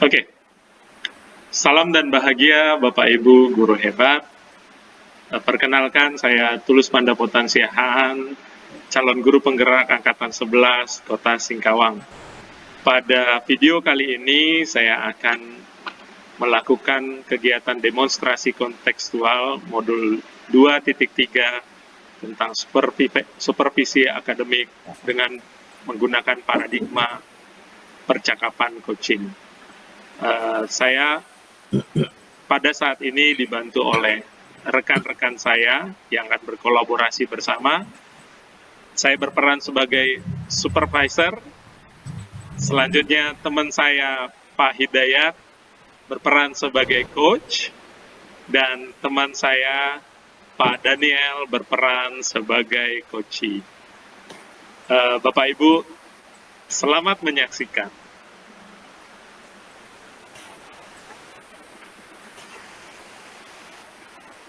Oke, salam dan bahagia Bapak Ibu guru hebat. Perkenalkan, saya Tulus Pandapotan Siahaan, calon guru penggerak Angkatan 11 Kota Singkawang. Pada video kali ini saya akan melakukan kegiatan demonstrasi kontekstual modul 2.3 tentang supervisi akademik dengan menggunakan paradigma percakapan coaching. Saya pada saat ini dibantu oleh rekan-rekan saya yang akan berkolaborasi bersama. Saya berperan sebagai supervisor. Selanjutnya teman saya Pak Hidayat berperan sebagai coach, dan teman saya Pak Daniel berperan sebagai coachee. Bapak Ibu, selamat menyaksikan.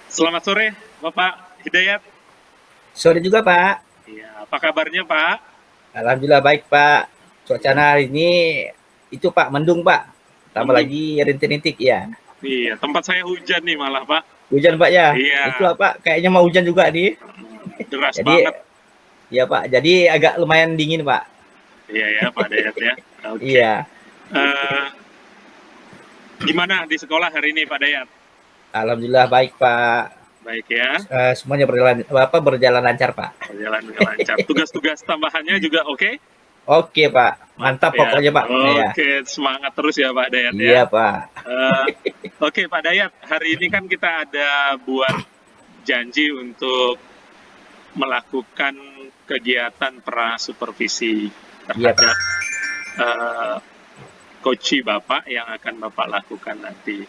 Selamat sore, Bapak Hidayat. Sore juga, Pak. Iya, apa kabarnya, Pak? Alhamdulillah baik, Pak. Cuaca hari ini itu, Pak, mendung, Pak. Tambah lagi rintik-rintik, ya. Iya, tempat saya hujan nih malah, Pak. Hujan, Pak, ya? Iya. Itulah, Pak. Kayaknya mau hujan juga nih. Deras banget. Iya, Pak. Jadi agak lumayan dingin, Pak. Iya ya, Pak Dayat ya. Okay. Iya. Gimana di sekolah hari ini, Pak Dayat? Alhamdulillah baik, Pak. Baik ya. Semuanya berjalan lancar, Pak. Berjalan lancar. Tugas-tugas tambahannya juga oke? Oke, Pak. Mantap ya. Pokoknya, Pak. Oke, semangat terus ya, Pak Dayat ya. Iya, Pak. Oke, Pak Dayat. Hari ini kan kita ada buat janji untuk melakukan kegiatan pra-supervisi terhadap coachee Bapak yang akan Bapak lakukan nanti.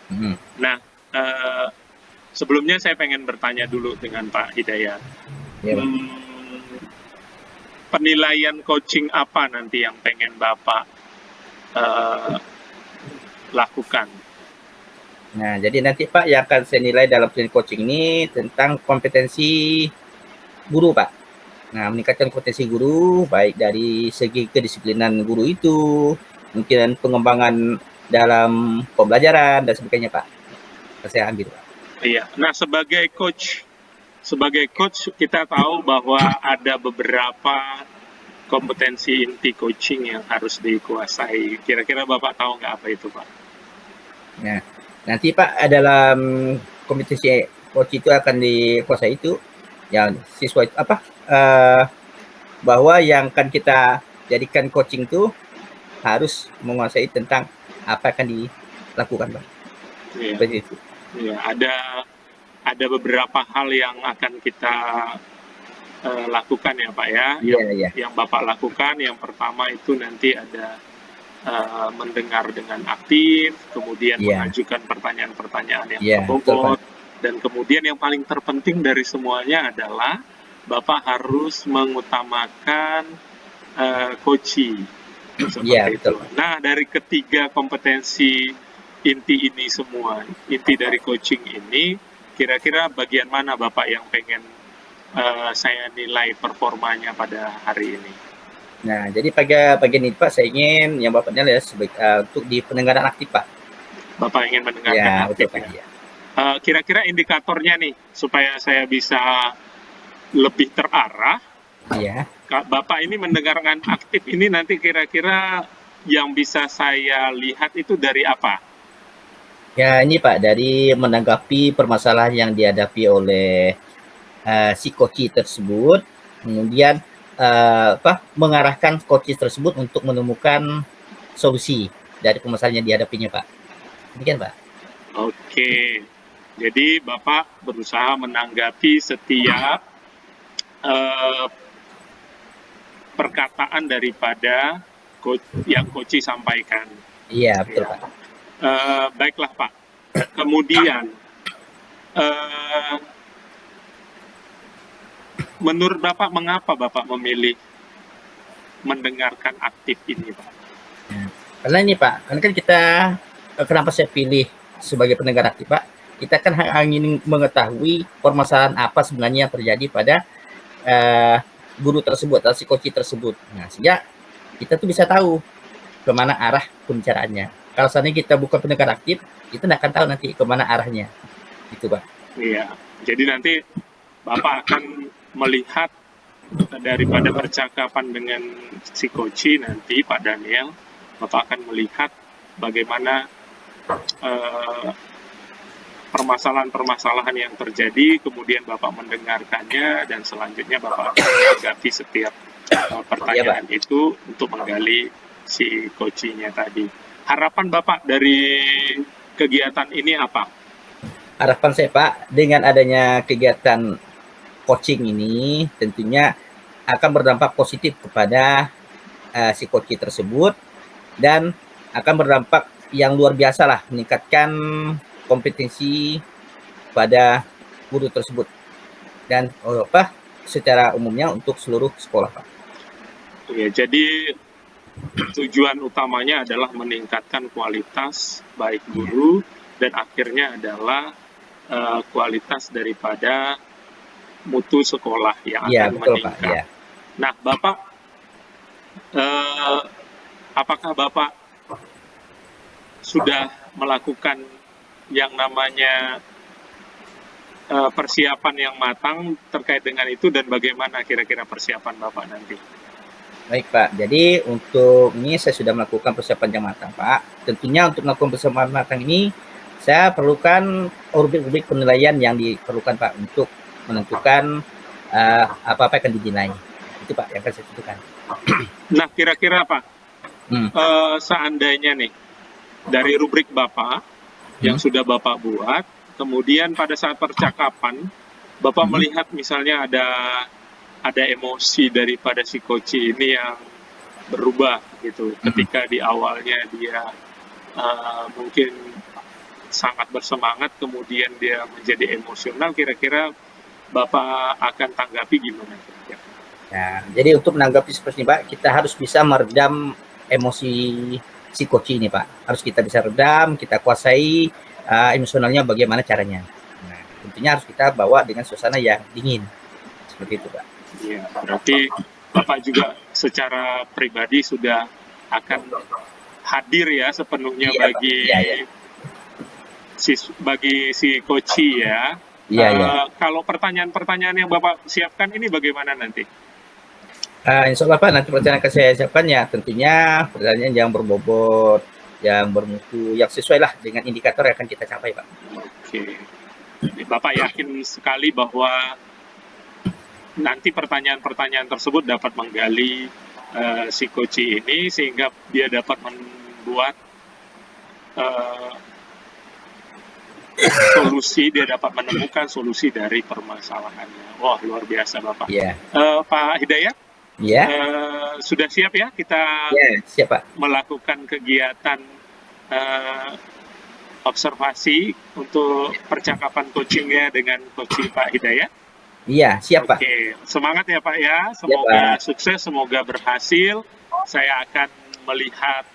Nah, sebelumnya saya pengen bertanya dulu dengan Pak Hidayat. Penilaian coaching apa nanti yang pengen Bapak lakukan? Nah, jadi nanti Pak yang akan saya nilai dalam coaching ini tentang kompetensi guru, Pak. Nah, meningkatkan kompetensi guru baik dari segi kedisiplinan guru itu, mungkin pengembangan dalam pembelajaran dan sebagainya, Pak. Saya ambil, Pak. Iya. Nah, sebagai coach kita tahu bahwa ada beberapa kompetensi inti coaching yang harus dikuasai. Kira-kira Bapak tahu nggak apa itu, Pak? Nah, nanti Pak dalam kompetensi coach itu akan dikuasai itu yang siswa bahwa yang akan kita jadikan coaching itu harus menguasai tentang apa akan dilakukan, Pak. Iya. Seperti itu. Iya, ada beberapa hal yang akan kita lakukan ya, Pak ya. Yang Bapak lakukan, yang pertama itu nanti ada mendengar dengan aktif, kemudian mengajukan pertanyaan-pertanyaan yang berbobot, dan kemudian yang paling terpenting dari semuanya adalah Bapak harus mengutamakan coachee. Seperti itu. Nah, dari ketiga kompetensi inti ini semua, inti dari coaching ini, kira-kira bagian mana Bapak yang pengen saya nilai performanya pada hari ini? Nah, jadi bagian ini Pak, saya ingin yang Bapak nilai untuk di pendengaran aktif, Pak. Bapak ingin mendengarkan aktif, betul, ya? Kira-kira indikatornya nih, supaya saya bisa lebih terarah. Iya. Bapak ini mendengarkan aktif ini nanti kira-kira yang bisa saya lihat itu dari apa? Ya, ini Pak, dari menanggapi permasalahan yang dihadapi oleh si coachee tersebut, kemudian mengarahkan coachee tersebut untuk menemukan solusi dari permasalahan yang dihadapinya, Pak. Demikian, Pak. Oke, jadi Bapak berusaha menanggapi setiap perkataan daripada yang coachee sampaikan. Iya, betul, Pak. Baiklah, Pak. Kemudian, menurut Bapak, mengapa Bapak memilih mendengarkan aktif ini, Pak? Karena ini, Pak, karena kan kita, kenapa saya pilih sebagai pendengar aktif, Pak? Kita kan ingin mengetahui permasalahan apa sebenarnya yang terjadi pada guru tersebut atau si coachee tersebut. Nah, sehingga kita tuh bisa tahu kemana arah pembicaraannya. Kalau seandainya kita bukan pendengar aktif, kita nggak akan tahu nanti kemana arahnya, gitu Pak. Iya, jadi nanti Bapak akan melihat daripada percakapan dengan si Koci nanti Pak Daniel, Bapak akan melihat bagaimana permasalahan-permasalahan yang terjadi, kemudian Bapak mendengarkannya, dan selanjutnya Bapak akan menanggapi setiap pertanyaan itu untuk menggali si Kocinya tadi. Harapan Bapak dari kegiatan ini apa? Harapan saya Pak, dengan adanya kegiatan coaching ini tentunya akan berdampak positif kepada si Koci tersebut, dan akan berdampak yang luar biasa lah, meningkatkan kompetensi pada guru tersebut dan secara umumnya untuk seluruh sekolah Pak. Ya, jadi tujuan utamanya adalah meningkatkan kualitas baik guru dan akhirnya adalah kualitas daripada mutu sekolah yang akan meningkat. Pak, ya. Nah, Bapak, apakah Bapak sudah melakukan yang namanya persiapan yang matang terkait dengan itu, dan bagaimana kira-kira persiapan Bapak nanti? Baik Pak, jadi untuk ini saya sudah melakukan persiapan yang matang Pak. Tentunya untuk melakukan persiapan matang ini, saya perlukan rubrik-rubrik penilaian yang diperlukan Pak untuk menentukan apa-apa akan dinilai. Itu Pak yang akan saya tentukan. Nah, kira-kira Pak, seandainya nih dari rubrik Bapak yang sudah Bapak buat, kemudian pada saat percakapan Bapak melihat misalnya ada emosi daripada si Koci ini yang berubah gitu, ketika di awalnya dia mungkin sangat bersemangat, kemudian dia menjadi emosional, kira-kira Bapak akan tanggapi gimana? Nah, jadi untuk menanggapi seperti ini Pak, kita harus bisa meredam emosi si Koci ini Pak. Harus kita bisa redam, kita kuasai emosionalnya bagaimana caranya. Nah, tentunya harus kita bawa dengan suasana yang dingin. Seperti itu Pak. Iya, berarti Bapak juga secara pribadi sudah akan hadir ya sepenuhnya bagi si Koci ya. Kalau pertanyaan-pertanyaan yang Bapak siapkan ini bagaimana nanti? Insya Allah Pak, nanti pertanyaan akan saya siapkan ya, tentunya pertanyaan yang berbobot, yang bermutu, yang sesuai lah dengan indikator yang akan kita capai Pak. Oke, Bapak yakin sekali bahwa nanti pertanyaan-pertanyaan tersebut dapat menggali si Koci ini sehingga dia dapat membuat solusi, dia dapat menemukan solusi dari permasalahannya. Wah, luar biasa Bapak. Pak Hidayat, sudah siap ya kita siap, Pak, melakukan kegiatan observasi untuk percakapan coachingnya dengan coaching Pak Hidayat? Iya, siap Pak. Oke, semangat ya Pak ya, semoga sukses, semoga berhasil. Saya akan melihat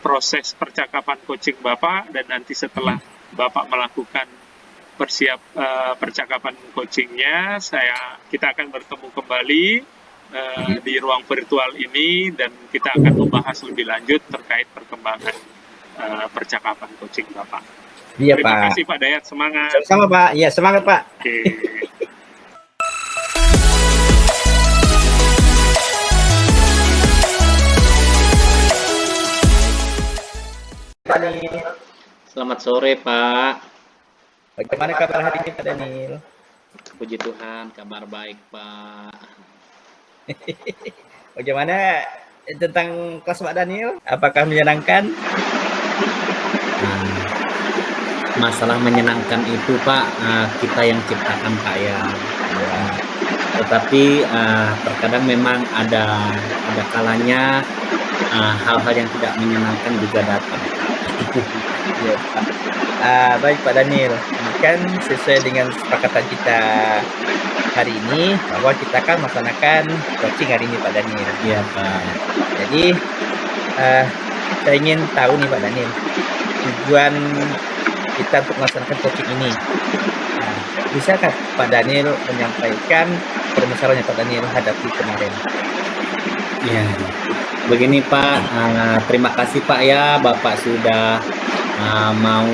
proses percakapan coaching Bapak, dan nanti setelah Bapak melakukan percakapan coachingnya, kita akan bertemu kembali di ruang virtual ini, dan kita akan membahas lebih lanjut terkait perkembangan percakapan coaching Bapak. Iya, Terima Pak. kasih Pak Dayat, semangat. Sama Pak, iya semangat Pak. Oke. Selamat sore Pak. Bagaimana kabar hari ini Pak Daniel? Puji Tuhan, kabar baik Pak. Bagaimana tentang kelas Pak Daniel? Apakah menyenangkan? Masalah menyenangkan itu Pak, kita yang ciptakan Pak ya. Tetapi terkadang memang ada kalanya hal-hal yang tidak menyenangkan juga datang. Ya, Pak. Baik Pak Daniel, kan sesuai dengan kesepakatan kita hari ini bahwa kita akan melaksanakan coaching hari ini Pak Daniel. Iya Pak. Jadi saya ingin tahu nih Pak Daniel, tujuan kita untuk melaksanakan coaching ini. Bisakah Pak Daniel menyampaikan permasalahan yang Pak Daniel hadapi kemarin? Iya. Begini Pak, terima kasih Pak ya, Bapak sudah mau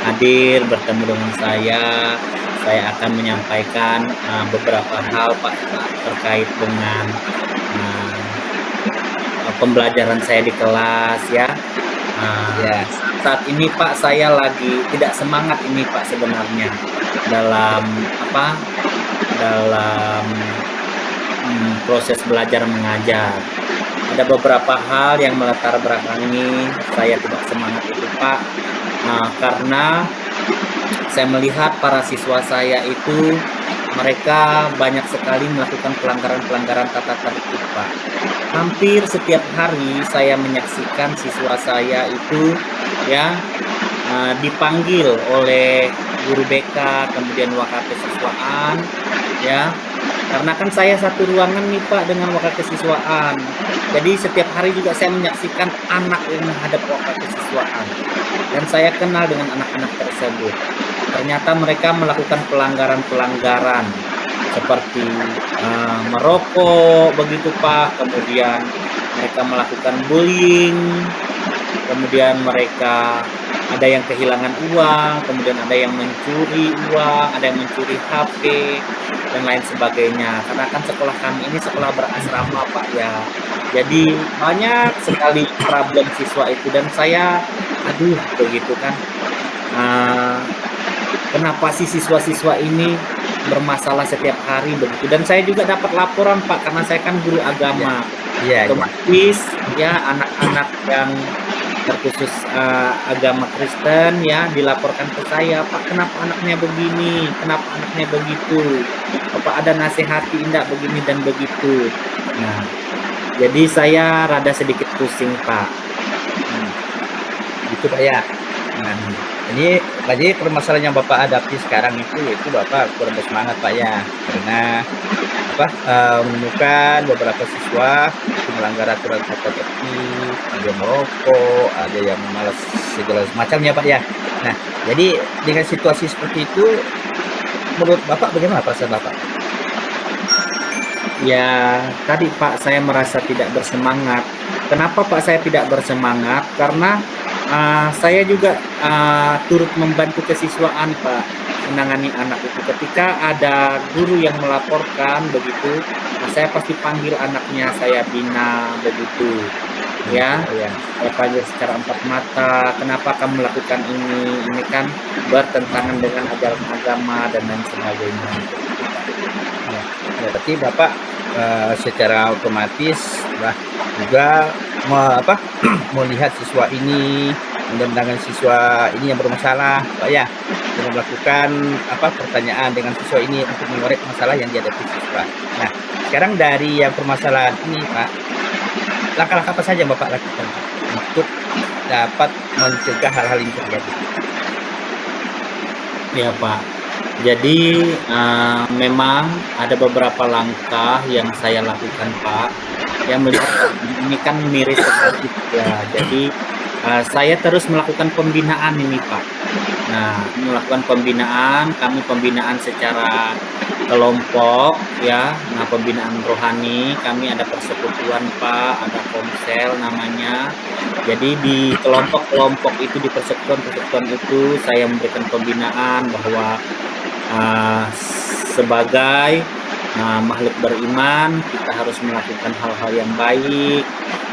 hadir bertemu dengan saya. Saya akan menyampaikan beberapa hal Pak terkait dengan pembelajaran saya di kelas ya. Ya. Saat ini Pak saya lagi tidak semangat ini Pak sebenarnya dalam dalam proses belajar mengajar. Ada beberapa hal yang melatar belakangi saya tidak semangat itu Pak, karena saya melihat para siswa saya itu mereka banyak sekali melakukan pelanggaran-pelanggaran tata tertib Pak. Hampir setiap hari saya menyaksikan siswa saya itu ya dipanggil oleh guru BK, kemudian wakil kesiswaan ya, karena kan saya satu ruangan nih Pak dengan wakil kesiswaan. Jadi setiap hari juga saya menyaksikan anak yang menghadap wakil kesiswaan. Dan saya kenal dengan anak-anak tersebut. Ternyata mereka melakukan pelanggaran-pelanggaran seperti merokok begitu Pak. Kemudian mereka melakukan bullying. Kemudian mereka ada yang kehilangan uang, kemudian ada yang mencuri uang, ada yang mencuri HP, dan lain sebagainya. Karena kan sekolah kami ini sekolah berasrama Pak ya. Jadi banyak sekali problem siswa itu, dan saya aduh begitu kan. Kenapa sih siswa-siswa ini bermasalah setiap hari begitu? Dan saya juga dapat laporan Pak, karena saya kan guru agama. Otomatis ya anak-anak yang terkhusus agama Kristen ya dilaporkan ke saya, Pak kenapa anaknya begini, kenapa anaknya begitu, Bapak ada nasihati enggak begini dan begitu. Nah, jadi saya rada sedikit pusing Pak. Gitu Pak ya. Nah, ini jadi permasalahan yang Bapak hadapi sekarang itu Bapak kurang bersemangat Pak ya, karena menemukan beberapa siswa itu melanggar aturan tata tertib, ada yang merokok, ada yang malas segala macamnya Pak ya. Nah, jadi dengan situasi seperti itu, menurut Bapak bagaimana perasaan Bapak? Ya, tadi Pak saya merasa tidak bersemangat. Kenapa Pak saya tidak bersemangat? Karena saya juga turut membantu kesiswaan Pak, menangani anak itu. Ketika ada guru yang melaporkan begitu, saya pasti panggil anaknya, saya bina begitu ya. Saya panggil secara empat mata, kenapa kamu melakukan ini kan bertentangan dengan ajaran agama dan lain sebagainya. Ya, berarti Bapak secara otomatis juga melihat siswa ini, undang-undangan siswa ini yang bermasalah Pak ya, dengan melakukan pertanyaan dengan siswa ini untuk mengorek masalah yang dihadapi siswa. Nah, sekarang dari yang permasalahan ini Pak, langkah-langkah apa saja Bapak lakukan untuk dapat mencegah hal-hal ini terjadi? Ya Pak, jadi memang ada beberapa langkah yang saya lakukan Pak, yang melihat ini kan miris sekali ya. Jadi saya terus melakukan pembinaan ini Pak. Nah, melakukan pembinaan, kami pembinaan secara kelompok ya. Nah, pembinaan rohani, kami ada persekutuan Pak, ada komsel namanya. Jadi di kelompok-kelompok itu, di persekutuan itu saya memberikan pembinaan bahwa sebagai makhluk beriman kita harus melakukan hal-hal yang baik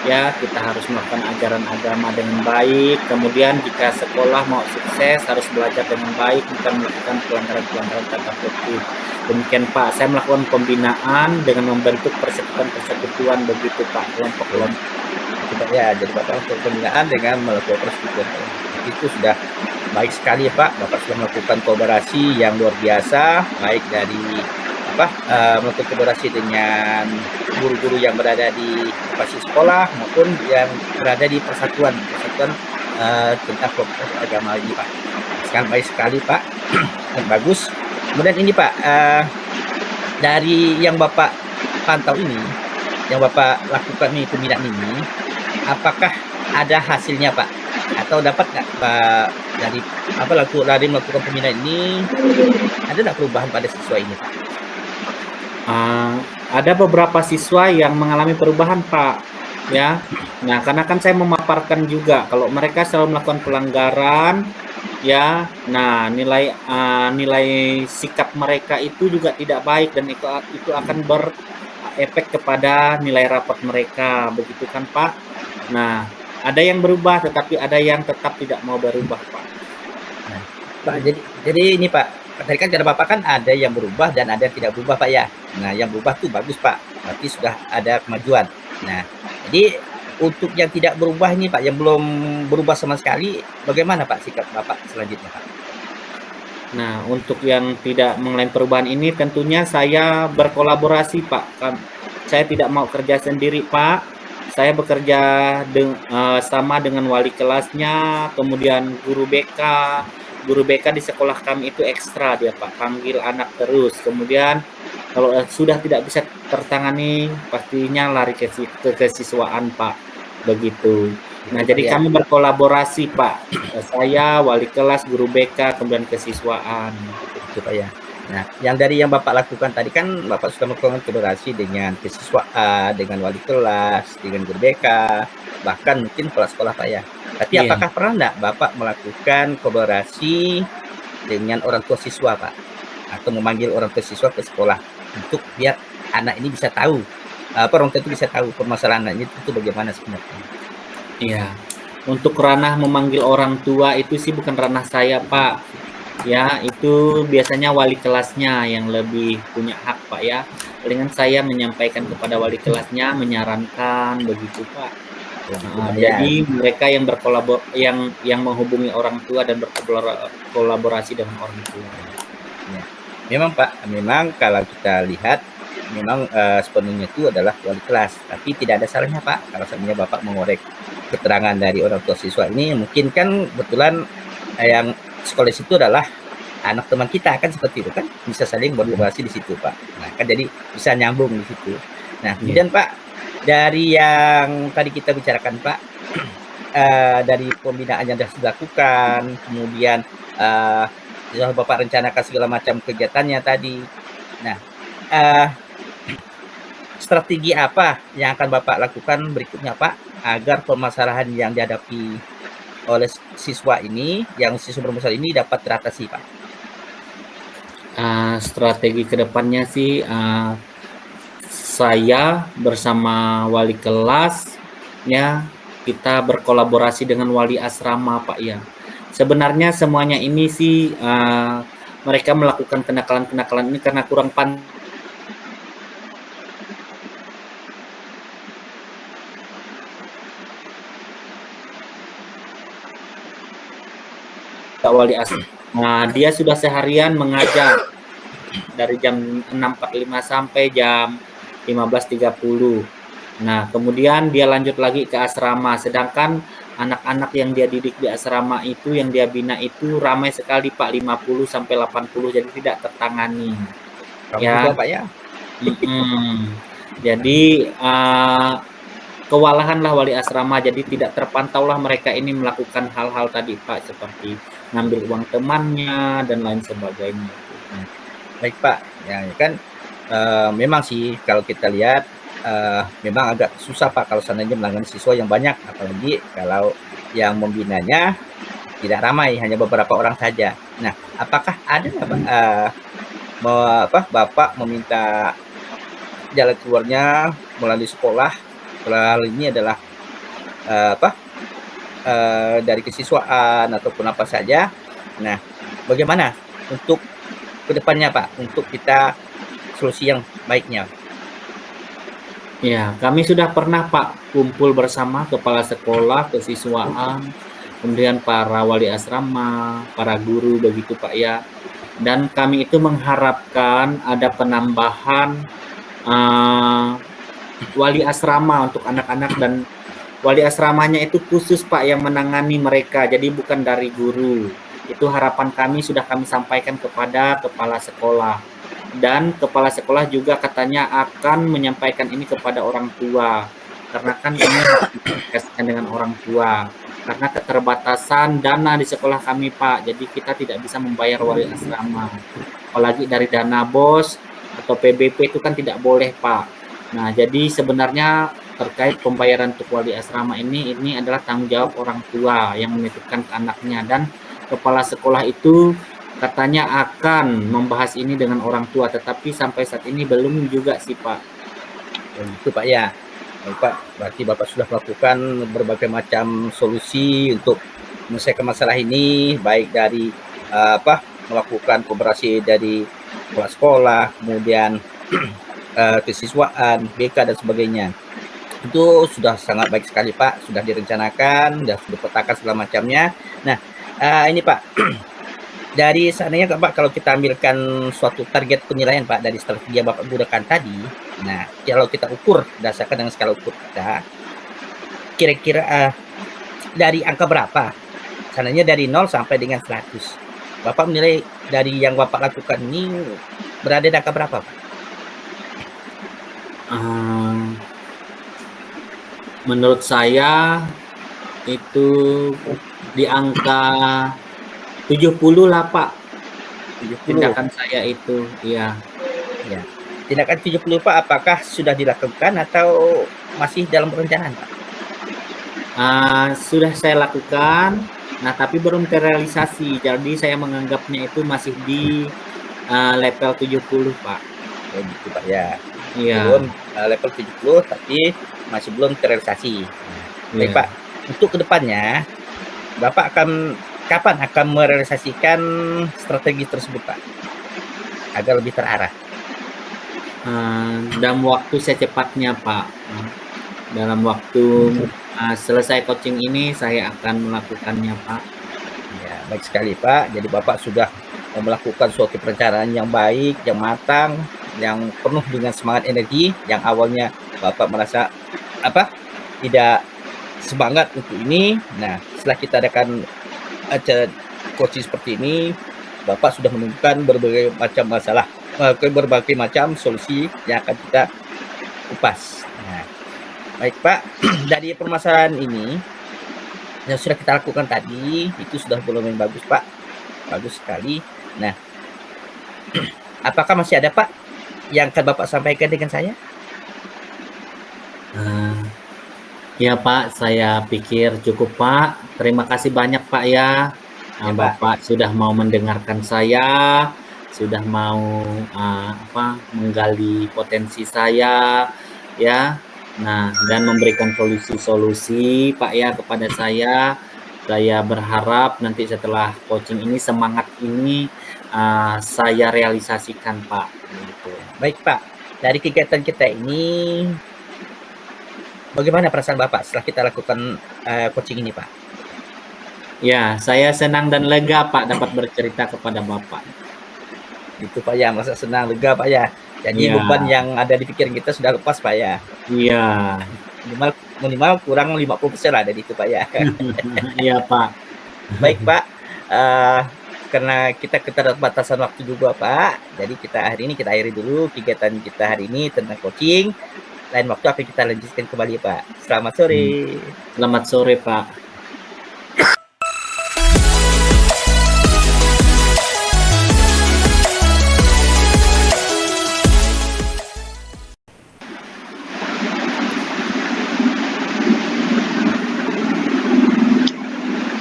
ya, kita harus melakukan ajaran agama dengan baik. Kemudian jika sekolah mau sukses harus belajar dengan baik, bukan melakukan pelanggaran-pelanggaran tata tertib. Demikian Pak, saya melakukan pembinaan dengan membentuk persekutuan begitu Pak, kelompok-kelompok. Ya, jadi Bapak untuk pembinaan dengan melakukan persekutuan itu sudah baik sekali ya Pak. Bapak sudah melakukan kolaborasi yang luar biasa, baik dari melakukan kolaborasi dengan guru-guru yang berada di lokasi sekolah maupun yang berada di persatuan tentang kelompok agama ini Pak. Sekarang baik sekali Pak dan bagus. Kemudian ini Pak, dari yang Bapak pantau ini, yang Bapak lakukan ini pembinaan ini, apakah ada hasilnya Pak? Atau dapat nggak Pak dari melakukan pembinaan ini, ada nggak perubahan pada siswa ini Pak? Ada beberapa siswa yang mengalami perubahan Pak. ya. Nah, karena kan saya memaparkan juga kalau mereka selalu melakukan pelanggaran, ya. Nah, nilai sikap mereka itu juga tidak baik dan itu akan berefek kepada nilai rapat mereka, begitu kan Pak? Nah, ada yang berubah tetapi ada yang tetap tidak mau berubah Pak. Nah, Pak, jadi ini Pak, tadi kan kata Bapak kan ada yang berubah dan ada yang tidak berubah Pak ya. Nah, yang berubah tuh bagus Pak, berarti sudah ada kemajuan. Nah, jadi untuk yang tidak berubah ini Pak, yang belum berubah sama sekali, bagaimana Pak sikap Bapak selanjutnya Pak? Nah, untuk yang tidak mengalami perubahan ini tentunya saya berkolaborasi Pak. Saya tidak mau kerja sendiri Pak. Saya bekerja sama dengan wali kelasnya, kemudian guru BK. Guru BK di sekolah kami itu ekstra dia Pak, panggil anak terus. Kemudian kalau sudah tidak bisa tertangani, pastinya lari ke kesiswaan Pak. Begitu. Nah, jadi Ya, kami berkolaborasi Pak. Saya, wali kelas, guru BK, kemudian kesiswaan. itu Pak ya. Nah, yang dari yang Bapak lakukan tadi kan Bapak sudah melakukan kolaborasi dengan kesiswaan, dengan wali kelas, dengan guru BK, bahkan mungkin kepala sekolah Pak ya. Tapi Iya. apakah pernah enggak Bapak melakukan kolaborasi dengan orang tua siswa Pak? Atau memanggil orang tua siswa ke sekolah untuk biar anak ini bisa tahu, orang tua itu bisa tahu permasalahan anaknya itu bagaimana sebenarnya? Iya. Untuk ranah memanggil orang tua itu sih bukan ranah saya, Pak. Ya, itu biasanya wali kelasnya yang lebih punya hak, Pak ya. Palingan saya menyampaikan kepada wali kelasnya, menyarankan begitu, Pak. Ya, Jadi mereka yang menghubungi orang tua dan berkolaborasi dengan orang tua. ya. Memang Pak, memang kalau kita lihat memang sepenuhnya itu adalah wali kelas, tapi tidak ada salahnya Pak kalau seandainya Bapak mengorek keterangan dari orang tua siswa ini, mungkin kan kebetulan yang sekolah itu adalah anak teman kita kan, seperti itu kan, bisa saling berkolaborasi di situ Pak. Nah kan jadi bisa nyambung di situ. Nah kemudian Pak, dari yang tadi kita bicarakan Pak, dari pembinaan yang sudah dilakukan, kemudian sudah Bapak rencanakan segala macam kegiatannya tadi. Nah, strategi apa yang akan Bapak lakukan berikutnya Pak, agar permasalahan yang dihadapi oleh siswa bermasalah ini dapat teratasi Pak? Strategi kedepannya sih saya bersama wali kelas ya, kita berkolaborasi dengan wali asrama Pak ya. Sebenarnya semuanya ini sih mereka melakukan kenakalan-kenakalan ini karena kurang wali asrama. Nah, dia sudah seharian mengajar dari jam 6.45 sampai jam 15.30. Nah, kemudian dia lanjut lagi ke asrama, sedangkan anak-anak yang dia didik di asrama itu, yang dia bina itu ramai sekali Pak, 50 sampai 80, jadi tidak tertangani. Ya. Pak ya. Jadi kewalahan lah wali asrama, jadi tidak terpantau lah mereka ini melakukan hal-hal tadi Pak, seperti ngambil uang temannya dan lain sebagainya. Baik Pak, ya kan memang sih kalau kita lihat memang agak susah Pak kalau seandainya menangani siswa yang banyak, apalagi kalau yang membinanya tidak ramai, hanya beberapa orang saja. Nah, apakah ada Bapak meminta jalan keluarnya melalui sekolah? Hal ini adalah dari kesiswaan ataupun apa saja. Nah, bagaimana untuk kedepannya Pak, untuk kita solusi yang baiknya? Ya, kami sudah pernah Pak kumpul bersama kepala sekolah, kesiswaan, kemudian para wali asrama, para guru begitu Pak ya. Dan kami itu mengharapkan ada penambahan wali asrama untuk anak-anak, dan wali asramanya itu khusus Pak yang menangani mereka, jadi bukan dari guru. Itu harapan kami, sudah kami sampaikan kepada kepala sekolah. Dan kepala sekolah juga katanya akan menyampaikan ini kepada orang tua, karena kan ini dikasihkan dengan orang tua karena keterbatasan dana di sekolah kami Pak, jadi kita tidak bisa membayar wali asrama, apalagi dari dana BOS atau PBP itu kan tidak boleh Pak. Nah, jadi sebenarnya terkait pembayaran untuk wali asrama ini adalah tanggung jawab orang tua yang menitipkan ke anaknya, dan kepala sekolah itu katanya akan membahas ini dengan orang tua, tetapi sampai saat ini belum juga sih Pak. Itu Pak ya. Pak, berarti Bapak sudah melakukan berbagai macam solusi untuk menyelesaikan masalah ini, baik dari melakukan kooperasi dari kepala sekolah, kemudian kesiswaan, BK dan sebagainya. Itu sudah sangat baik sekali Pak, sudah direncanakan, sudah dipetakan segala macamnya. Nah, ini Pak, dari sananya Pak, kalau kita ambilkan suatu target penilaian Pak dari strategi yang Bapak gunakan tadi, nah kalau kita ukur berdasarkan dengan skala ukur kita, kira-kira dari angka berapa? Sananya dari 0 sampai dengan 100. Bapak menilai dari yang Bapak lakukan ini berada di angka berapa Pak? Menurut saya itu di angka 70 lah Pak. 70. Tindakan saya itu, ya. Tindakan 70 Pak, apakah sudah dilakukan atau masih dalam perencanaan Pak? Sudah saya lakukan, nah tapi belum terrealisasi. Jadi saya menganggapnya itu masih di level 70 Pak. Oh gitu Pak ya. Iya. Belum level 70 tapi masih belum terrealisasi. Baik Pak, untuk kedepannya Bapak kapan akan merealisasikan strategi tersebut Pak agar lebih terarah? Dalam waktu secepatnya Pak. Dalam waktu selesai coaching ini saya akan melakukannya Pak. Ya, baik sekali Pak. Jadi Bapak sudah melakukan suatu perencanaan yang baik, yang matang, yang penuh dengan semangat energi. Yang awalnya Bapak merasa tidak semangat untuk ini. Nah, setelah kita adakan acara coaching seperti ini, Bapak sudah menemukan berbagai macam masalah, berbagai macam solusi yang akan kita kupas. Nah, baik Pak, dari permasalahan ini yang sudah kita lakukan tadi itu sudah lumayan bagus Pak, bagus sekali. Nah, apakah masih ada Pak yang akan Bapak sampaikan dengan saya? Ya Pak, saya pikir cukup Pak. Terima kasih banyak Pak ya. Bapak sudah mau mendengarkan saya, sudah mau menggali potensi saya, ya. Nah, dan memberikan solusi-solusi Pak ya kepada saya. Saya berharap nanti setelah coaching ini, semangat ini saya realisasikan Pak. Gitu. Baik Pak, dari kegiatan kita ini, bagaimana perasaan Bapak setelah kita lakukan coaching ini Pak? Ya, saya senang dan lega Pak dapat bercerita kepada Bapak. Itu Pak ya, masa senang lega Pak ya. Jadi beban yang ada di pikiran kita sudah lepas Pak ya. Iya. Minimal kurang 50% lah dari itu Pak ya. Iya Pak. Baik Pak, karena kita keterbatasan waktu juga Pak, jadi hari ini kita akhiri dulu kegiatan kita hari ini tentang coaching. Lain waktu akan kita lanjutkan kembali Pak. Selamat sore. Selamat sore Pak.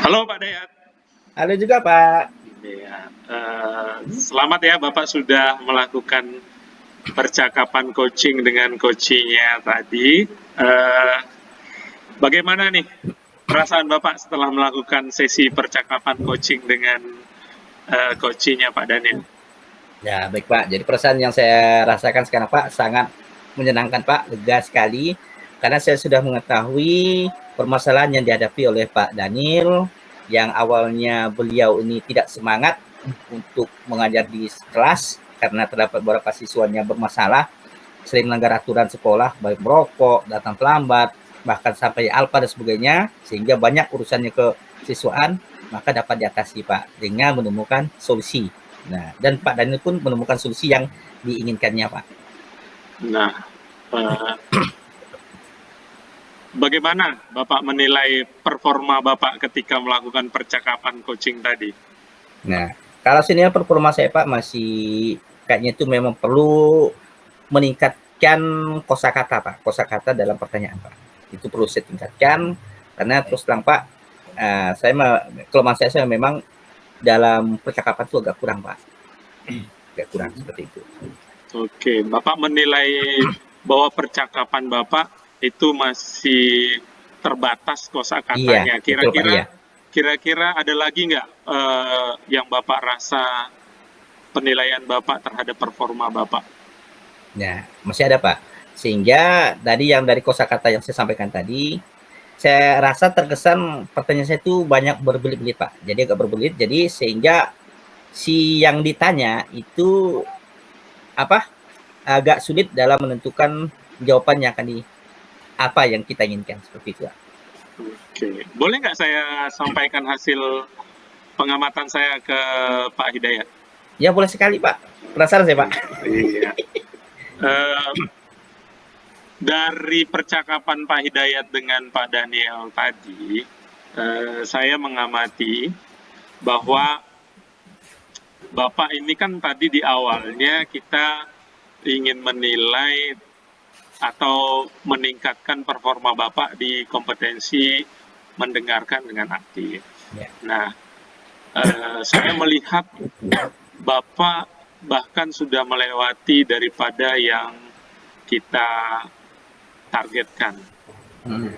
Halo Pak Dayat. Halo juga Pak. Ya, selamat ya Bapak sudah melakukan percakapan coaching dengan coachingnya tadi. Bagaimana nih perasaan Bapak setelah melakukan sesi percakapan coaching dengan coachingnya Pak Daniel? Ya baik Pak, jadi perasaan yang saya rasakan sekarang Pak sangat menyenangkan Pak, lega sekali. Karena saya sudah mengetahui permasalahan yang dihadapi oleh Pak Daniel, yang awalnya beliau ini tidak semangat untuk mengajar di kelas karena terdapat beberapa siswanya bermasalah, sering melanggar aturan sekolah, baik merokok, datang terlambat, bahkan sampai alpa dan sebagainya, sehingga banyak urusannya ke siswaan, maka dapat diatasi Pak dengan menemukan solusi. Nah, dan Pak Daniel pun menemukan solusi yang diinginkannya Pak. Nah, bagaimana Bapak menilai performa Bapak ketika melakukan percakapan coaching tadi? Nah, kalau sini performa saya Pak masih kayaknya itu memang perlu meningkat tingkatkan kosakata Pak, kosakata dalam pertanyaan Pak. Itu perlu saya tingkatkan karena terus terang Pak, saya kelemahan saya memang dalam percakapan itu agak kurang Pak, agak kurang seperti itu. Oke, Bapak menilai bahwa percakapan Bapak itu masih terbatas kosakatanya. Iya, Kira-kira ada lagi nggak yang Bapak rasa penilaian Bapak terhadap performa Bapak? Nah, masih ada Pak. Sehingga dari kosakata yang saya sampaikan tadi, saya rasa terkesan pertanyaan saya itu banyak berbelit-belit Pak. Jadi agak berbelit. Jadi sehingga si yang ditanya itu agak sulit dalam menentukan jawaban yang apa yang kita inginkan seperti itu. Oke, boleh nggak saya sampaikan hasil pengamatan saya ke Pak Hidayat? Ya boleh sekali Pak. Penasaran saya Pak. Iya. Dari percakapan Pak Hidayat dengan Pak Daniel tadi, saya mengamati bahwa Bapak ini kan tadi di awalnya kita ingin menilai atau meningkatkan performa Bapak di kompetensi mendengarkan dengan aktif. Ya. Nah, saya melihat Bapak bahkan sudah melewati daripada yang kita targetkan.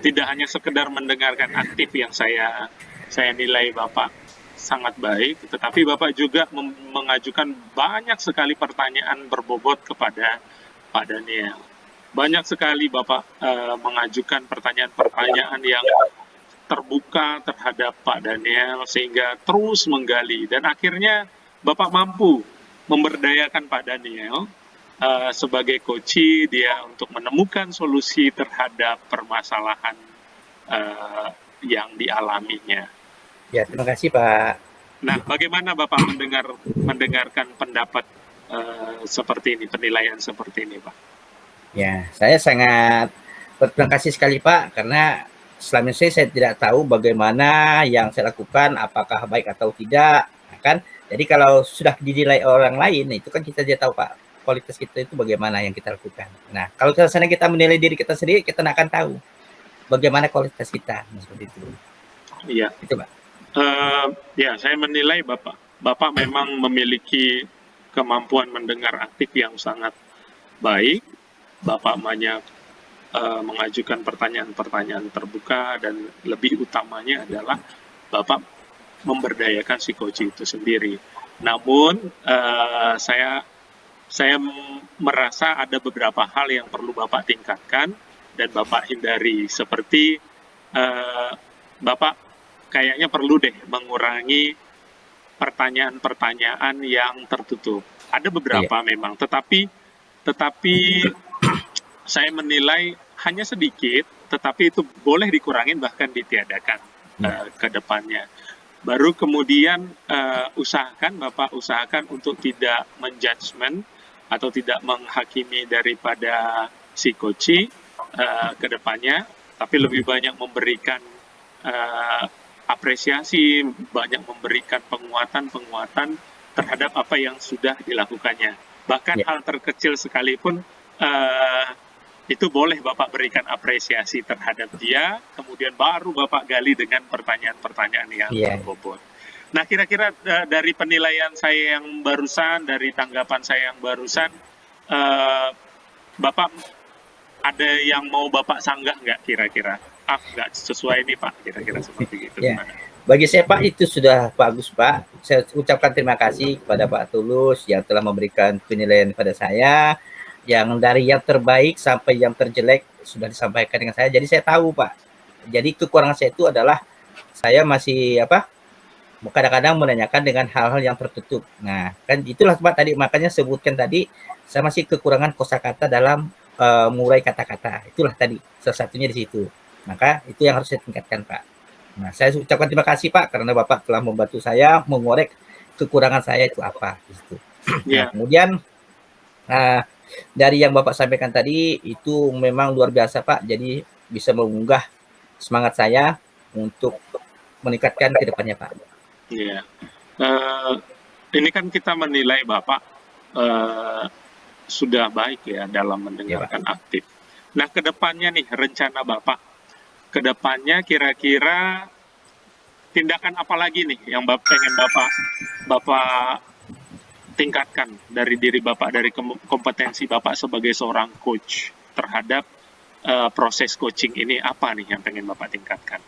Tidak hanya sekedar mendengarkan aktif yang saya nilai Bapak sangat baik, tetapi Bapak juga mengajukan banyak sekali pertanyaan berbobot kepada Pak Daniel. Banyak sekali Bapak mengajukan pertanyaan-pertanyaan yang terbuka terhadap Pak Daniel sehingga terus menggali dan akhirnya Bapak mampu memberdayakan Pak Daniel sebagai coach dia untuk menemukan solusi terhadap permasalahan yang dialaminya. Ya, terima kasih Pak. Nah, bagaimana Bapak mendengarkan pendapat seperti ini, penilaian seperti ini, Pak? Ya, saya sangat berterima kasih sekali Pak, karena selama ini saya tidak tahu bagaimana yang saya lakukan, apakah baik atau tidak, kan? Jadi kalau sudah dinilai orang lain, itu kan kita tidak tahu Pak, kualitas kita itu bagaimana yang kita lakukan. Nah, kalau misalnya kita menilai diri kita sendiri, kita akan tahu bagaimana kualitas kita, seperti itu. Iya. Itu Pak. Ya, saya menilai Bapak memang memiliki kemampuan mendengar aktif yang sangat baik. Bapak banyak mengajukan pertanyaan-pertanyaan terbuka dan lebih utamanya adalah Bapak memberdayakan si coach itu sendiri. Namun saya merasa ada beberapa hal yang perlu Bapak tingkatkan dan Bapak hindari, seperti Bapak kayaknya perlu deh mengurangi pertanyaan-pertanyaan yang tertutup. Ada beberapa memang, tetapi saya menilai hanya sedikit, tetapi itu boleh dikurangin bahkan ditiadakan ke depannya. Baru kemudian Bapak usahakan untuk tidak menjudgment atau tidak menghakimi daripada si coach ke depannya, tapi lebih banyak memberikan apresiasi, banyak memberikan penguatan terhadap apa yang sudah dilakukannya. Bahkan hal terkecil sekalipun itu boleh Bapak berikan apresiasi terhadap dia, kemudian baru Bapak gali dengan pertanyaan-pertanyaan yang berbobot. Nah, kira-kira dari penilaian saya yang barusan, dari tanggapan saya yang barusan, Bapak ada yang mau Bapak sanggah nggak kira-kira? Nggak sesuai nih Pak, kira-kira seperti itu. Gimana? Bagi saya Pak itu sudah bagus Pak. Saya ucapkan terima kasih kepada Pak Tulus yang telah memberikan penilaian kepada saya, yang dari yang terbaik sampai yang terjelek sudah disampaikan dengan saya. Jadi saya tahu Pak. Jadi kekurangan saya itu adalah saya masih kadang-kadang menanyakan dengan hal-hal yang tertutup. Nah, kan itulah Pak tadi, makanya sebutkan tadi saya masih kekurangan kosakata dalam mengurai kata-kata. Itulah tadi salah satunya di situ. Maka itu yang harus saya tingkatkan Pak. Nah, saya ucapkan terima kasih Pak karena Bapak telah membantu saya mengorek kekurangan saya itu apa gitu. Nah, kemudian dari yang Bapak sampaikan tadi itu memang luar biasa Pak. Jadi bisa mengunggah semangat saya untuk meningkatkan ke depannya Pak. Iya. Ini kan kita menilai Bapak sudah baik ya dalam mendengarkan aktif. Nah, kedepannya nih rencana Bapak, kedepannya kira-kira tindakan apa lagi nih yang pengen Bapak tingkatkan dari diri Bapak, dari kompetensi Bapak sebagai seorang coach terhadap proses coaching ini, apa nih yang pengen Bapak tingkatkan?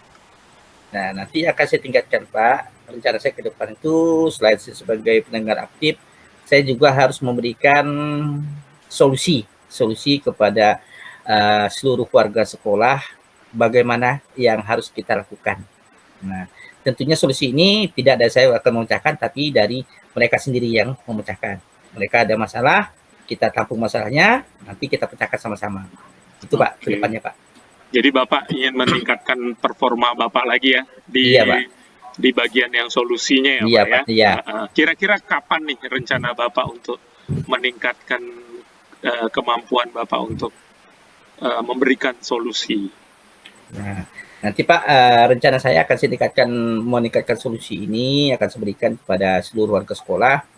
Nah, nanti akan saya tingkatkan, Pak. Rencana saya ke depan itu, selain sebagai pendengar aktif, saya juga harus memberikan solusi kepada seluruh warga sekolah, bagaimana yang harus kita lakukan. Nah, tentunya solusi ini tidak dari saya akan memecahkan, tapi dari mereka sendiri yang memecahkan. Mereka ada masalah, kita tampung masalahnya, nanti kita pecahkan sama-sama. Itu Pak, ke depannya Pak. Jadi Bapak ingin meningkatkan performa Bapak lagi ya di bagian yang solusinya ya, iya, Pak ya. Iya. Kira-kira kapan nih rencana Bapak untuk meningkatkan kemampuan Bapak untuk memberikan solusi? Nah, nanti Pak, rencana saya akan saya meningkatkan solusi ini akan saya berikan kepada seluruh warga sekolah.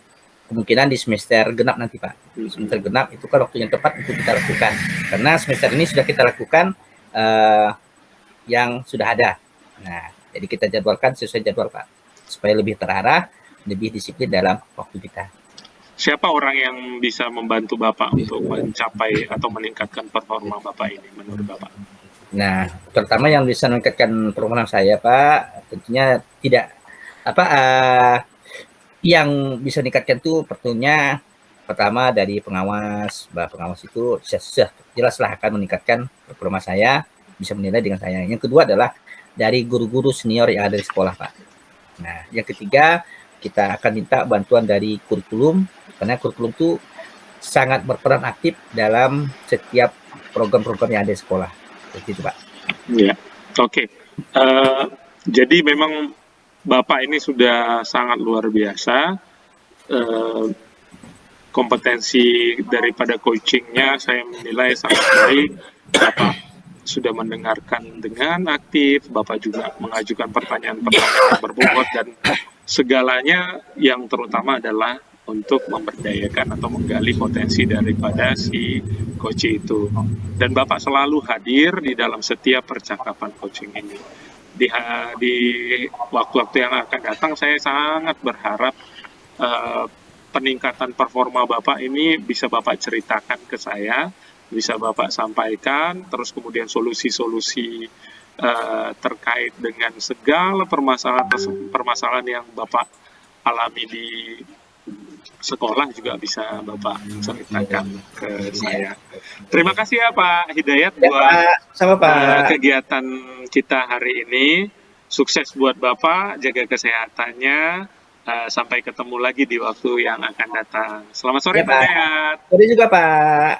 Kemungkinan di semester genap nanti Pak. Semester genap itu kan waktu yang tepat untuk kita lakukan. Karena semester ini sudah kita lakukan yang sudah ada. Nah, jadi kita jadwalkan sesuai jadwal Pak, supaya lebih terarah, lebih disiplin dalam waktu kita. Siapa orang yang bisa membantu Bapak untuk mencapai atau meningkatkan performa Bapak ini menurut Bapak? Nah, terutama yang bisa meningkatkan performa saya Pak, tentunya tidak yang bisa meningkatkan itu tentunya pertama dari pengawas. Pengawas itu jelaslah akan meningkatkan performa saya, bisa menilai dengan saya. Yang kedua adalah dari guru-guru senior yang ada di sekolah Pak. Nah, yang ketiga kita akan minta bantuan dari kurikulum, karena kurikulum itu sangat berperan aktif dalam setiap program-program yang ada di sekolah. Seperti itu Pak. Ya, oke. Jadi memang Bapak ini sudah sangat luar biasa. Kompetensi daripada coachingnya saya menilai sangat baik. Bapak sudah mendengarkan dengan aktif, Bapak juga mengajukan pertanyaan-pertanyaan yang berbobot, dan segalanya yang terutama adalah untuk memberdayakan atau menggali potensi daripada si coach itu. Dan Bapak selalu hadir di dalam setiap percakapan coaching ini. Di waktu-waktu yang akan datang, saya sangat berharap peningkatan performa Bapak ini bisa Bapak ceritakan ke saya, bisa Bapak sampaikan, terus kemudian solusi-solusi terkait dengan segala permasalahan yang Bapak alami di sekolah juga bisa Bapak ceritakan ke saya. Terima kasih ya Pak Hidayat buat kegiatan kita hari ini. Sukses buat Bapak, jaga kesehatannya. Sampai ketemu lagi di waktu yang akan datang. Selamat sore Pak Hidayat. Sore juga Pak.